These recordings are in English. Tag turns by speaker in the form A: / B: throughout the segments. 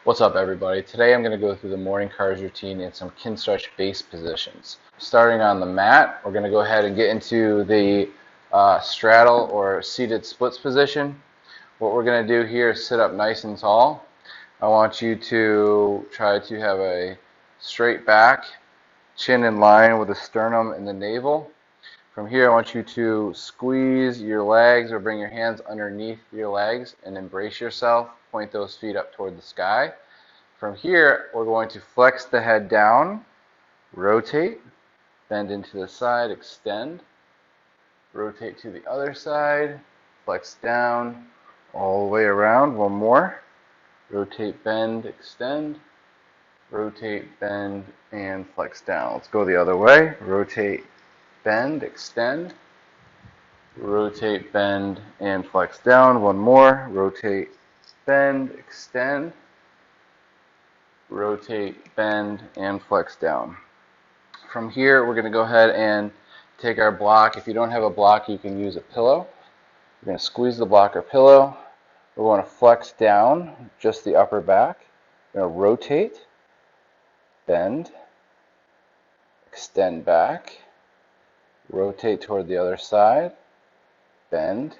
A: What's up, everybody? Today I'm going to go through the morning cardio routine and some kin stretch base positions. Starting on the mat, we're going to go ahead and get into the straddle or seated splits position. What we're going to do here is sit up nice and tall. I want you to try to have a straight back, chin in line with the sternum and the navel. From here, I want you to squeeze your legs or bring your hands underneath your legs and embrace yourself. Point those feet up toward the sky. From here, we're going to flex the head down, rotate, bend into the side, extend, rotate to the other side, flex down, all the way around. One more. Rotate, bend, extend, rotate, bend, and flex down. Let's go the other way. Rotate, bend, extend, rotate, bend, and flex down. One more. Rotate, bend, extend, rotate, bend, and flex down. From here, we're going to go ahead and take our block. If you don't have a block, you can use a pillow. We're going to squeeze the block or pillow. We're going to flex down, just the upper back. We're going to rotate, bend, extend back, rotate toward the other side, bend,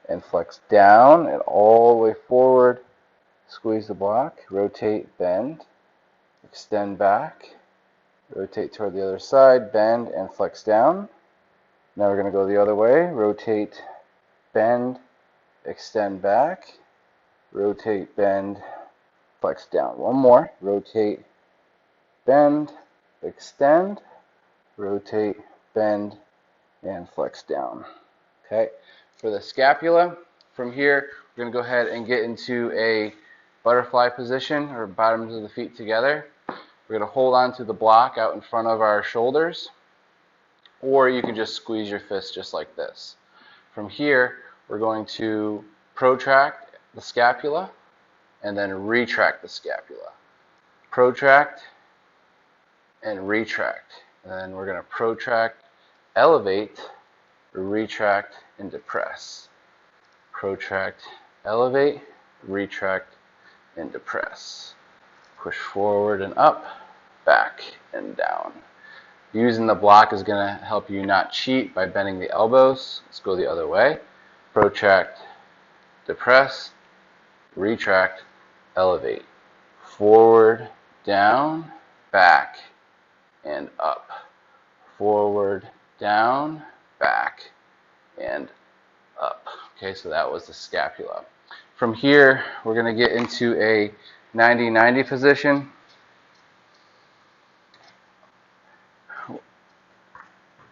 A: and flex down and all the way forward. Squeeze the block, rotate, bend, extend back, rotate toward the other side, bend, and flex down. Now we're going to go the other way. Rotate, bend, extend back, rotate, bend, flex down. One more. Rotate, bend, extend, rotate, bend, and flex down. Okay. For the scapula, from here, we're going to go ahead and get into a butterfly position, or bottoms of the feet together. We're going to hold on to the block out in front of our shoulders, or you can just squeeze your fist just like this. From here, we're going to protract the scapula and then retract the scapula. Protract and retract. And then we're going to protract, elevate, retract, and depress. Protract, elevate, retract, and depress. Push forward and up, back and down. Using the block is going to help you not cheat by bending the elbows. Let's go the other way. Protract, depress, retract, elevate. Forward, down, back, and up. Forward, down, back, and up. Okay, so that was the scapula. From here, we're going to get into a 90-90 position.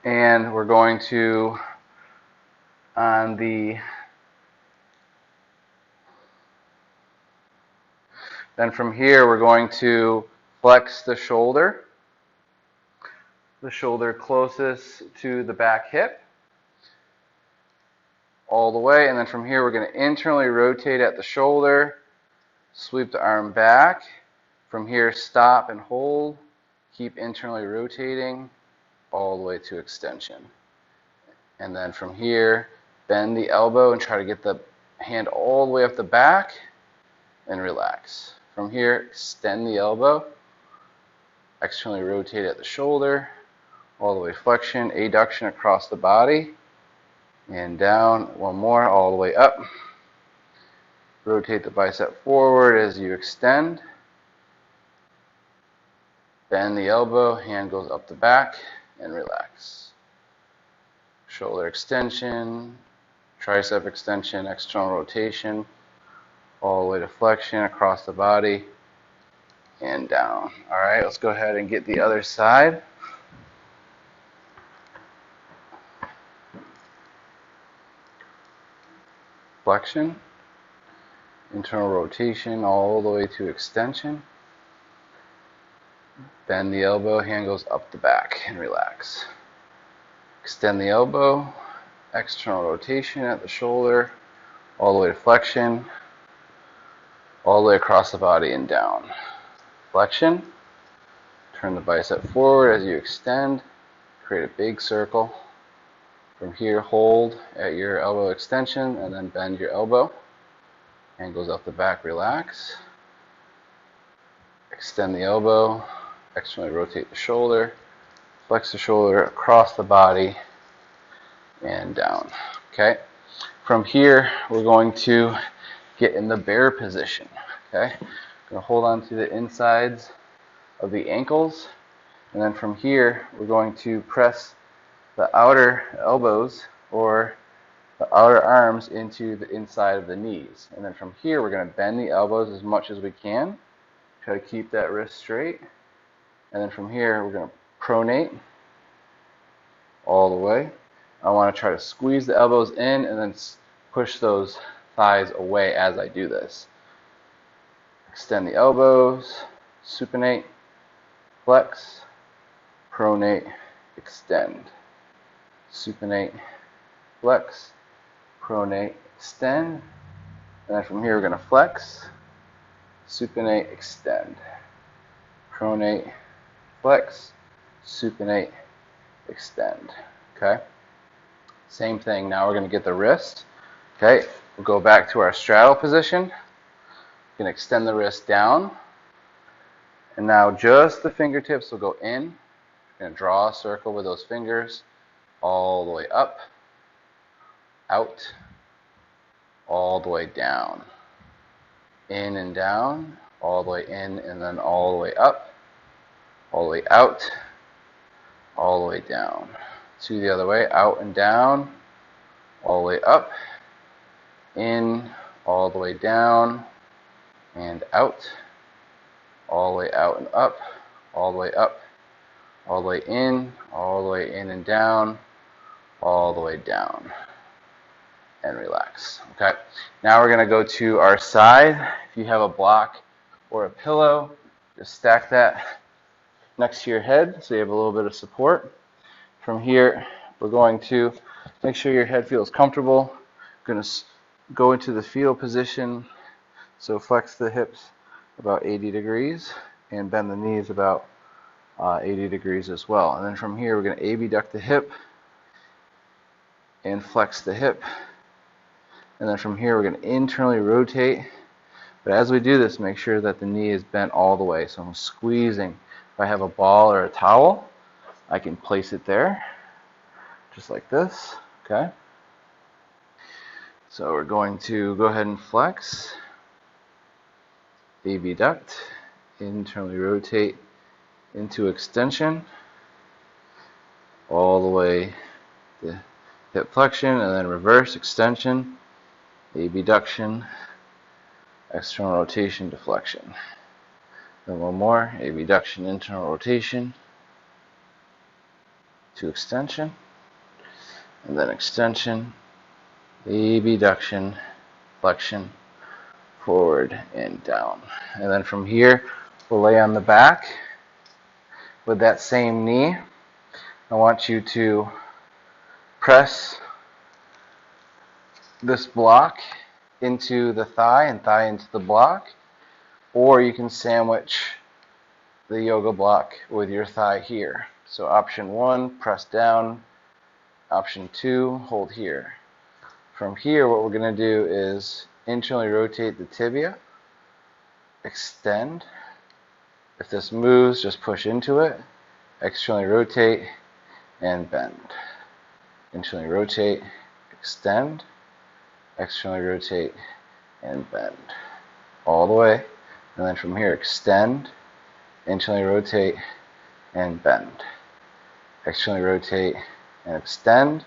A: And we're going to, then from here, we're going to flex the shoulder closest to the back hip, all the way. And then from here, we're going to internally rotate at the shoulder, sweep the arm back. From here, stop and hold. Keep internally rotating all the way to extension. And then from here, bend the elbow and try to get the hand all the way up the back and relax. From here, extend the elbow, externally rotate at the shoulder, all the way flexion, adduction across the body, and down. One more, all the way up. Rotate the bicep forward as you extend. Bend the elbow, hand goes up the back, and relax. Shoulder extension, tricep extension, external rotation, all the way to flexion across the body, and down. All right, let's go ahead and get the other side. Flexion, internal rotation, all the way to extension. Bend the elbow, hand goes up the back, and relax. Extend the elbow, external rotation at the shoulder, all the way to flexion, all the way across the body and down. Flexion, turn the bicep forward as you extend, create a big circle. From here, hold at your elbow extension and then bend your elbow. Hand goes up the back, relax. extend the elbow, externally rotate the shoulder, flex the shoulder across the body, and down. Okay. From here, we're going to get in the bear position. Okay. Going to hold on to the insides of the ankles, and then from here, we're going to press the outer elbows or the outer arms into the inside of the knees. And then from here, we're going to bend the elbows as much as we can. Try to keep that wrist straight. And then from here, we're going to pronate all the way. I want to try to squeeze the elbows in and then push those thighs away as I do this. Extend the elbows, supinate, flex, pronate, extend. Supinate, flex, pronate, extend. And then from here, we're going to flex, supinate, extend. Pronate, flex, supinate, extend. Okay? Same thing. Now we're going to get the wrist. Okay? We'll go back to our straddle position. We're going to extend the wrist down. And now just the fingertips will go in. We're going to draw a circle with those fingers all the way up, out, all the way down. In and down, all the way in, and then all the way up, all the way out, all the way down. To the other way, out and down, all the way up, in, all the way down, and out, all the way out and up, all the way up, all the way in and down, all the way down. And relax. Okay. Now we're going to go to our side. If you have a block or a pillow, just stack that next to your head so you have a little bit of support. From here, we're going to make sure your head feels comfortable. We're going to go into the fetal position. So flex the hips about 80 degrees and bend the knees about 80 degrees as well. And then from here, we're going to abduct the hip and flex the hip. And then from here, we're going to internally rotate. But as we do this, make sure that the knee is bent all the way. So I'm squeezing. If I have a ball or a towel, I can place it there, just like this. Okay. So we're going to go ahead and flex, abduct, internally rotate into extension, all the way to hip flexion, and then reverse extension, abduction, external rotation, deflection. Then one more, abduction, internal rotation to extension, and then extension, abduction, flexion, forward and down. And then from here, we'll lay on the back with that same knee. I want you to press this block into the thigh and thigh into the block, or you can sandwich the yoga block with your thigh here. So option 1, press down. Option 2, hold here. From here, what we're going to do is internally rotate the tibia, extend. If this moves, just push into it. Externally rotate and bend. Internally rotate, extend. Externally rotate and bend. All the way. And then from here, extend, internally rotate and bend. Externally rotate and extend.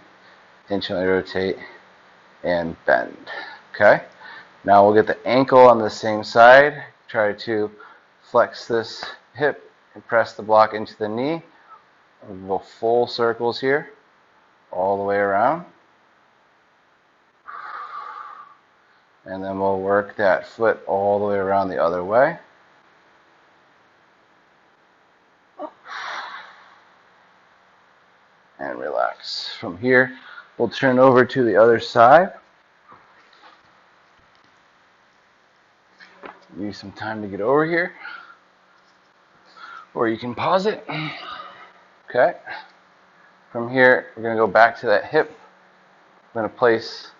A: Internally rotate and bend. Okay? Now we'll get the ankle on the same side. Try to flex this hip and press the block into the knee. We'll go full circles here, all the way around. And then we'll work that foot all the way around the other way. And relax. From here, we'll turn over to the other side. Give you some time to get over here. Or you can pause it. Okay. From here, we're going to go back to that hip. We're going to place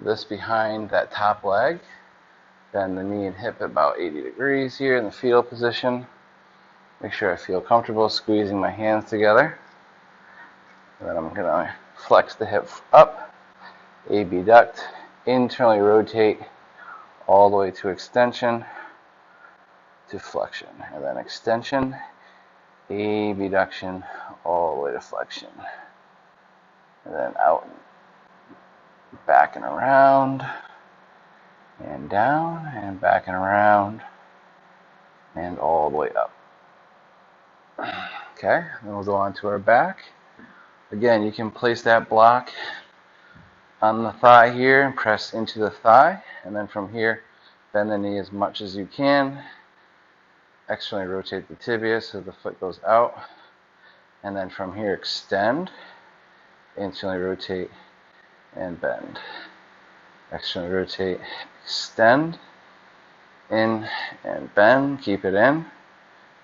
A: this behind that top leg. Bend the knee and hip about 80 degrees here in the fetal position. Make sure I feel comfortable squeezing my hands together. And then I'm going to flex the hip up, abduct, internally rotate all the way to extension, to flexion, and then extension, abduction, all the way to flexion, and then out, back and around, and down, and back and around, and all the way up. Okay, then we'll go on to our back. Again, you can place that block on the thigh here and press into the thigh, and then from here, bend the knee as much as you can. Externally rotate the tibia so the foot goes out, and then from here extend, internally rotate and bend. Externally rotate, extend, in and bend, keep it in,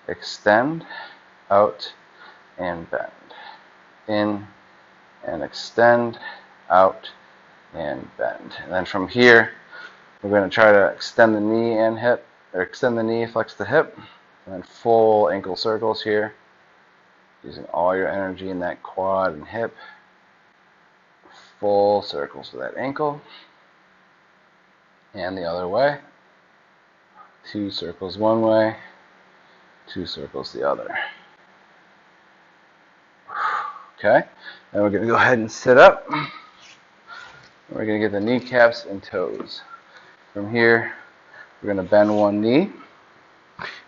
A: extend, out and bend, in and extend, out and bend. And then from here, we're going to try to extend the knee and hip, or extend the knee, flex the hip, and then full ankle circles here, using all your energy in that quad and hip. Full circles for that ankle, and the other way. 2 circles one way, 2 circles the other. Okay, then we're going to go ahead and sit up. We're going to get the kneecaps and toes. From here, we're going to bend one knee,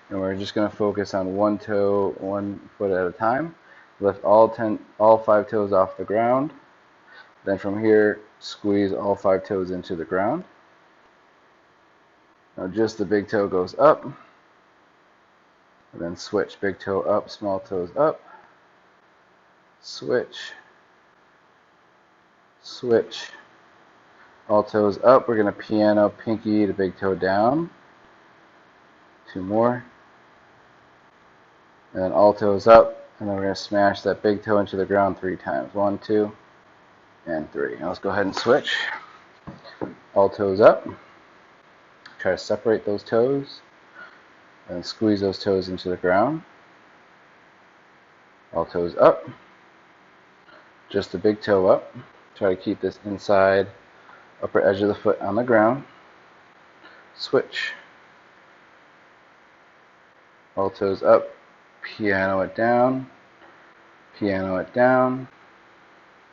A: and we're just going to focus on one toe, 1 foot at a time. Lift all 5 toes off the ground. Then from here, squeeze all 5 toes into the ground. Now just the big toe goes up, and then switch, big toe up, small toes up, switch, switch, all toes up. We're going to piano pinky to big toe down, 2 more, and then all toes up, and then we're going to smash that big toe into the ground 3 times, 1, 2, and 3. Now let's go ahead and switch, all toes up. Try to separate those toes and squeeze those toes into the ground. All toes up. Just the big toe up. Try to keep this inside upper edge of the foot on the ground. Switch. All toes up. Piano it down. Piano it down.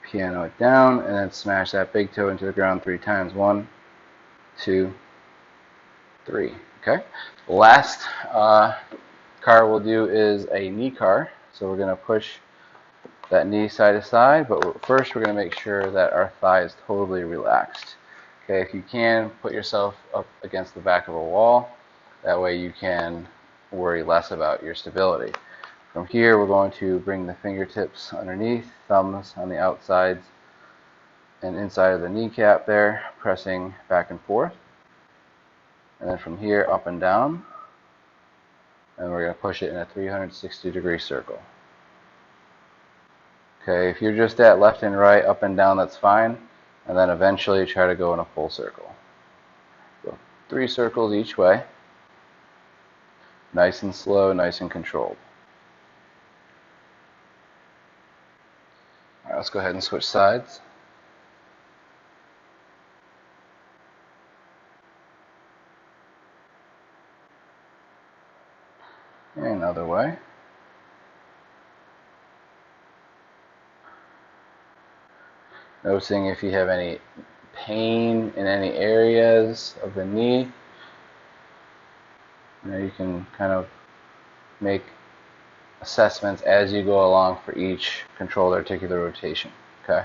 A: Piano it down. And then smash that big toe into the ground 3 times. 1, 2, 3. Okay. Last car we'll do is a knee car. So we're going to push that knee side to side, but first we're going to make sure that our thigh is totally relaxed. Okay, if you can, put yourself up against the back of a wall. That way you can worry less about your stability. From here, we're going to bring the fingertips underneath, thumbs on the outsides and inside of the kneecap there, pressing back and forth. And then from here, up and down. And we're going to push it in a 360-degree circle. Okay, if you're just at left and right, up and down, that's fine. And then eventually try to go in a full circle. So 3 circles each way. Nice and slow, nice and controlled. All right, let's go ahead and switch sides. And another way. Noticing if you have any pain in any areas of the knee. You can kind of make assessments as you go along for each controlled articular rotation. Okay.